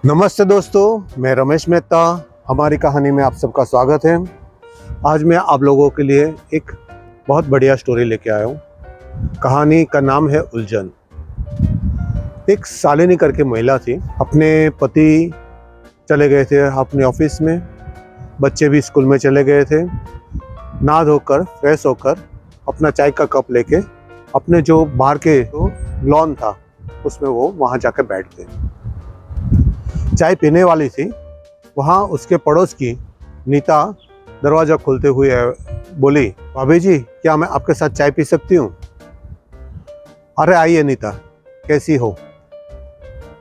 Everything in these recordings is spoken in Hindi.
नमस्ते दोस्तों, मैं रमेश मेहता। हमारी कहानी में आप सबका स्वागत है। आज मैं आप लोगों के लिए एक बहुत बढ़िया स्टोरी लेके आया हूँ। कहानी का नाम है उलझन। एक शालिनी करके महिला थी। अपने पति चले गए थे अपने ऑफिस में, बच्चे भी स्कूल में चले गए थे। नहा धोकर फ्रेश होकर अपना चाय का कप लेके अपने जो बाहर के लॉन था उसमें वो वहाँ जाकर बैठ गए। चाय पीने वाली थी। वहाँ उसके पड़ोस की नीता दरवाज़ा खोलते हुए बोली, भाभी जी, क्या मैं आपके साथ चाय पी सकती हूँ? अरे आइए नीता, कैसी हो?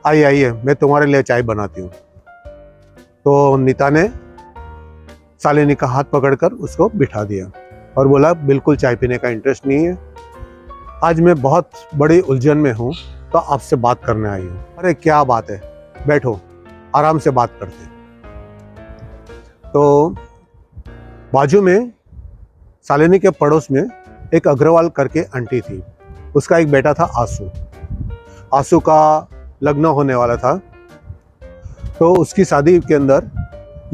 आइए आइए, मैं तुम्हारे लिए चाय बनाती हूँ। तो नीता ने शालिनी का हाथ पकड़कर उसको बिठा दिया और बोला, बिल्कुल चाय पीने का इंटरेस्ट नहीं है। आज मैं बहुत बड़ी उलझन में हूँ तो आपसे बात करने आई हूँ। अरे क्या बात है, बैठो, आराम से बात करते। तो बाजू में शालिनी के पड़ोस में एक अग्रवाल करके आंटी थी। उसका एक बेटा था आंसू। आंसू का लग्न होने वाला था। तो उसकी शादी के अंदर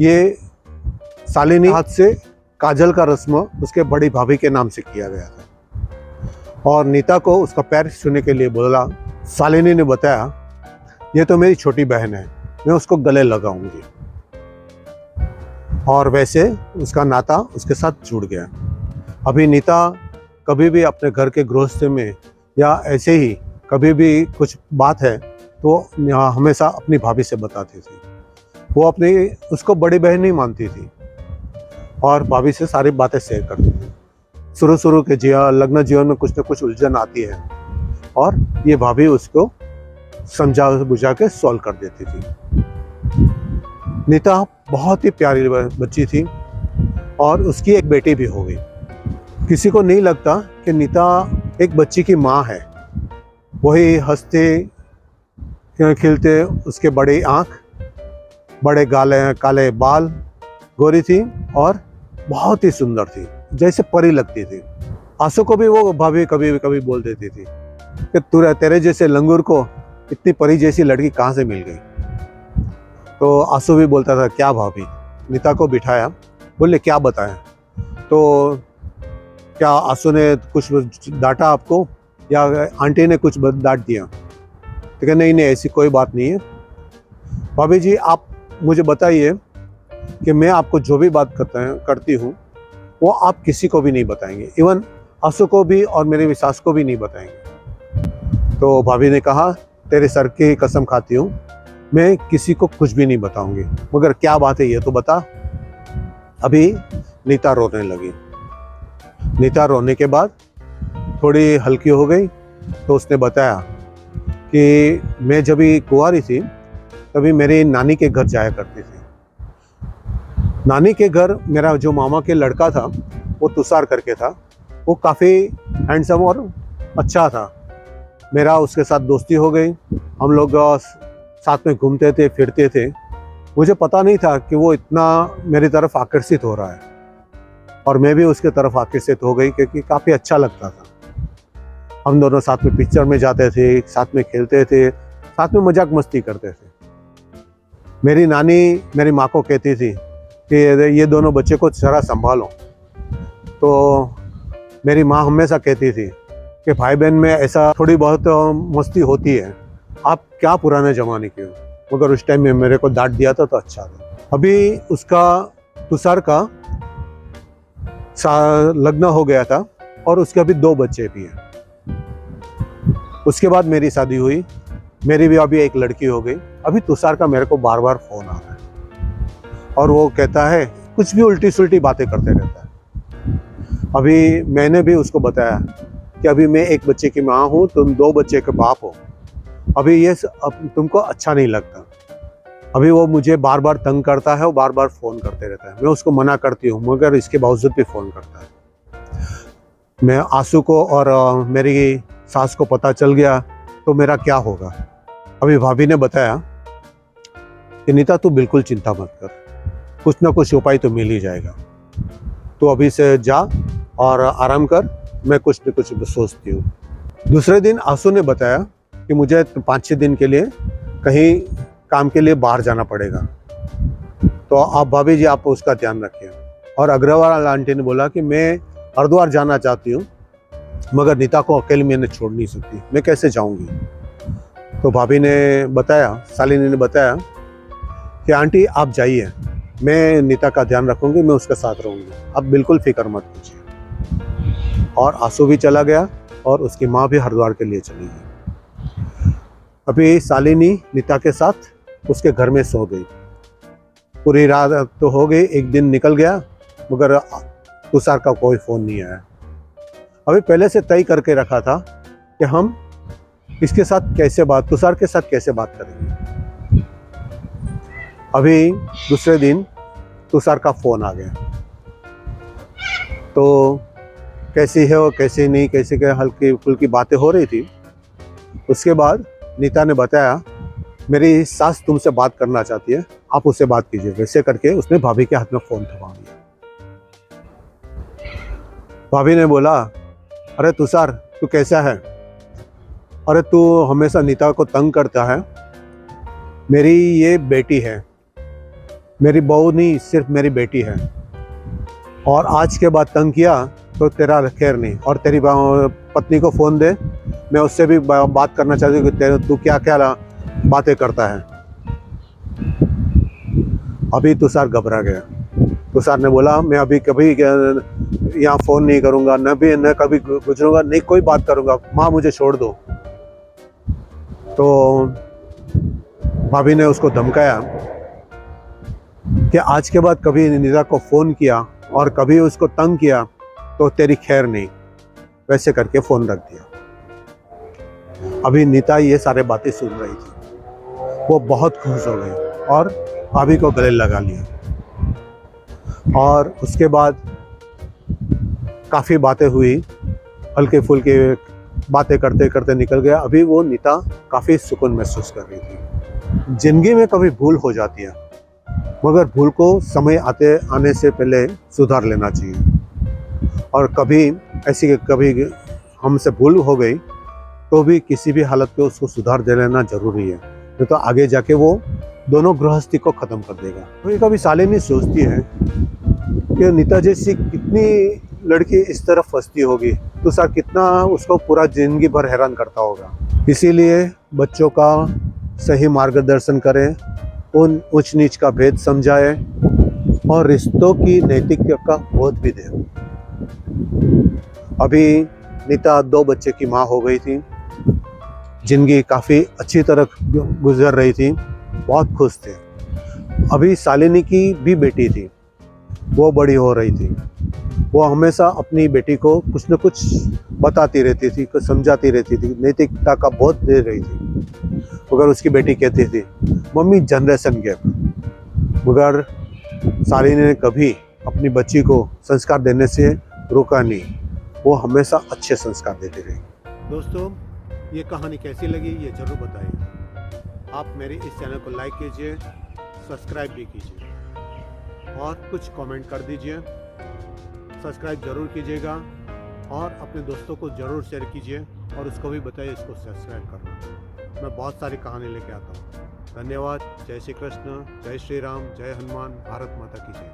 ये शालिनी हाथ से काजल का रस्म उसके बड़ी भाभी के नाम से किया गया था। और नीता को उसका पैर छूने के लिए बोला। शालिनी ने बताया, ये तो मेरी छोटी बहन है, मैं उसको गले लगाऊंगी। और वैसे उसका नाता उसके साथ जुड़ गया। अभी नीता कभी भी अपने घर के गृहस्थ में या ऐसे ही कभी भी कुछ बात है तो हमेशा अपनी भाभी से बताती थी। वो उसको बड़ी बहन नहीं मानती थी और भाभी से सारी बातें शेयर करती थी। शुरू के लग्न जीवन में कुछ न कुछ उलझन आती है और ये भाभी उसको समझा बुझा के सॉल्व कर देती थी। नीता बहुत ही प्यारी बच्ची थी और उसकी एक बेटी भी हो गई। किसी को नहीं लगता कि नीता एक बच्ची की माँ है। वही हंसते खिलते, उसके बड़ी आँख, बड़े काले बाल, गोरी थी और बहुत ही सुंदर थी, जैसे परी लगती थी। आंसू को भी वो भाभी कभी कभी बोल देती थी कि तेरे जैसे लंगूर को इतनी परी जैसी लड़की कहाँ से मिल गई। तो आंसू भी बोलता था, क्या भाभी? नीता को बिठाया, बोले क्या बताएं? तो क्या आंसू ने कुछ डांटा आपको या आंटी ने कुछ डांट दिया? तो क्या नहीं, ऐसी कोई बात नहीं है। भाभी जी, आप मुझे बताइए कि मैं आपको जो भी बात करती हूँ वो आप किसी को भी नहीं बताएंगे, इवन आंसू को भी और मेरे सास को भी नहीं बताएंगे। तो भाभी ने कहा, तेरे सर की कसम खाती हूँ, मैं किसी को कुछ भी नहीं बताऊंगी, मगर क्या बात है ये तो बता। अभी नीता रोने लगी। नीता रोने के बाद थोड़ी हल्की हो गई तो उसने बताया कि मैं जब कुंवारी थी तभी मेरी नानी के घर जाया करती थी। नानी के घर मेरा जो मामा के लड़का था वो तुषार करके था। वो काफ़ी हैंडसम और अच्छा था। मेरा उसके साथ दोस्ती हो गई। हम लोग साथ में घूमते थे, फिरते थे। मुझे पता नहीं था कि वो इतना मेरी तरफ आकर्षित हो रहा है और मैं भी उसके तरफ आकर्षित हो गई क्योंकि काफ़ी अच्छा लगता था। हम दोनों साथ में पिक्चर में जाते थे, साथ में खेलते थे, साथ में मजाक मस्ती करते थे। मेरी नानी मेरी माँ को कहती थी कि ये दोनों बच्चे को जरा संभालो। तो मेरी माँ हमेशा कहती थी कि भाई बहन में ऐसा थोड़ी बहुत मस्ती होती है, आप क्या पुराने ज़माने के हो। मगर उस टाइम में मेरे को डांट दिया था तो अच्छा था। अभी उसका तुषार का लग्न हो गया था और उसके अभी 2 बच्चे भी हैं। उसके बाद मेरी शादी हुई, मेरी भी अभी एक लड़की हो गई। अभी तुषार का मेरे को बार बार फ़ोन आ रहा है और वो कहता है, कुछ भी उल्टी सुल्टी बातें करते रहता है। अभी मैंने भी उसको बताया कि अभी मैं एक बच्चे की माँ हूँ, तुम 2 बच्चे के बाप हो। अभी ये अब तुमको अच्छा नहीं लगता। अभी वो मुझे बार बार तंग करता है और बार बार फ़ोन करते रहता है। मैं उसको मना करती हूँ मगर इसके बावजूद भी फ़ोन करता है। मैं आंसू को और मेरी सास को पता चल गया तो मेरा क्या होगा। अभी भाभी ने बताया कि नीता तू बिल्कुल चिंता मत कर, कुछ ना कुछ उपाय तो मिल ही जाएगा। तो अभी से जा और आराम कर, मैं कुछ न कुछ सोचती हूँ। दूसरे दिन आंसू ने बताया कि मुझे 5-6 दिन के लिए कहीं काम के लिए बाहर जाना पड़ेगा, तो आप भाभी जी आप उसका ध्यान रखिए। और अग्रवाल आंटी ने बोला कि मैं हरिद्वार जाना चाहती हूँ, मगर नीता को अकेले मैंने छोड़ नहीं सकती, मैं कैसे जाऊँगी। तो भाभी ने बताया, शालिनी ने बताया कि आंटी आप जाइए, मैं नीता का ध्यान रखूँगी, मैं उसके साथ रहूँगी, आप बिल्कुल फिक्र मत कीजिए। और आंसू भी चला गया और उसकी माँ भी हरिद्वार के लिए चली गई। अभी शालिनी नीता के साथ उसके घर में सो गई। पूरी रात तो हो गई, एक दिन निकल गया, मगर तुषार का कोई फ़ोन नहीं आया। अभी पहले से तय करके रखा था कि हम इसके साथ कैसे बात, तुषार के साथ कैसे बात करेंगे। अभी दूसरे दिन तुषार का फ़ोन आ गया, तो कैसी है और कैसी नहीं, कैसे क्या हल्की फुल्की बातें हो रही थी। उसके बाद नीता ने बताया मेरी सास तुमसे बात करना चाहती है, आप उससे बात कीजिए। वैसे करके उसने भाभी के हाथ में फ़ोन थमा दिया। भाभी ने बोला, अरे तुषार तू कैसा है, अरे तू हमेशा नीता को तंग करता है, मेरी ये बेटी है, मेरी बहू नहीं सिर्फ मेरी बेटी है, और आज के बाद तंग किया तो तेरा खैर नहीं। और तेरी पत्नी को फ़ोन दे, मैं उससे भी बात करना चाहती हूँ कि तू क्या क्या बातें करता है। अभी तुषार घबरा गया। तुषार ने बोला मैं अभी कभी यहाँ फ़ोन नहीं करूँगा, न कभी गुजरूँगा, नहीं कोई बात करूँगा, माँ मुझे छोड़ दो। तो भाभी ने उसको धमकाया कि आज के बाद कभी नीता को फ़ोन किया और कभी उसको तंग किया तो तेरी खैर नहीं। वैसे करके फ़ोन रख दिया। अभी नीता ये सारे बातें सुन रही थी, वो बहुत खुश हो गई और भाभी को गले लगा लिया। और उसके बाद काफ़ी बातें हुई, हल्के फुल्के बातें करते करते निकल गया। अभी वो नीता काफ़ी सुकून महसूस कर रही थी। जिंदगी में कभी भूल हो जाती है, मगर भूल को समय आने से पहले सुधार लेना चाहिए। और कभी ऐसी कभी हमसे भूल हो गई तो भी किसी भी हालत में उसको सुधार दे लेना जरूरी है, नहीं तो आगे जाके वो दोनों गृहस्थी को ख़त्म कर देगा। तो कभी शालिनी सोचती है कि नीता जैसी कितनी लड़की इस तरफ फंसती होगी, तो सर कितना उसको पूरा जिंदगी भर हैरान करता होगा। इसीलिए बच्चों का सही मार्गदर्शन करें, उन ऊंच नीच का भेद समझाए और रिश्तों की नैतिकता का बोध भी दें। अभी नीता 2 बच्चे की माँ हो गई थी, जिंदगी काफ़ी अच्छी तरह गुजर रही थी, बहुत खुश थे। अभी शालिनी की भी बेटी थी, वो बड़ी हो रही थी। वो हमेशा अपनी बेटी को कुछ न कुछ बताती रहती थी, कुछ समझाती रहती थी, नैतिकता का बोध दे रही थी। मगर उसकी बेटी कहती थी मम्मी जनरेशन गैप। मगर शालिनी ने कभी अपनी बच्ची को संस्कार देने से रोका नहीं, वो हमेशा अच्छे संस्कार देती रही। दोस्तों ये कहानी कैसी लगी ये ज़रूर बताइए। आप मेरे इस चैनल को लाइक कीजिए, सब्सक्राइब भी कीजिए और कुछ कमेंट कर दीजिए। सब्सक्राइब ज़रूर कीजिएगा और अपने दोस्तों को ज़रूर शेयर कीजिए और उसको भी बताइए इसको सब्सक्राइब करना। मैं बहुत सारी कहानी लेके आता हूँ। धन्यवाद। जय श्री कृष्ण, जय श्री राम, जय हनुमान, भारत माता की जय।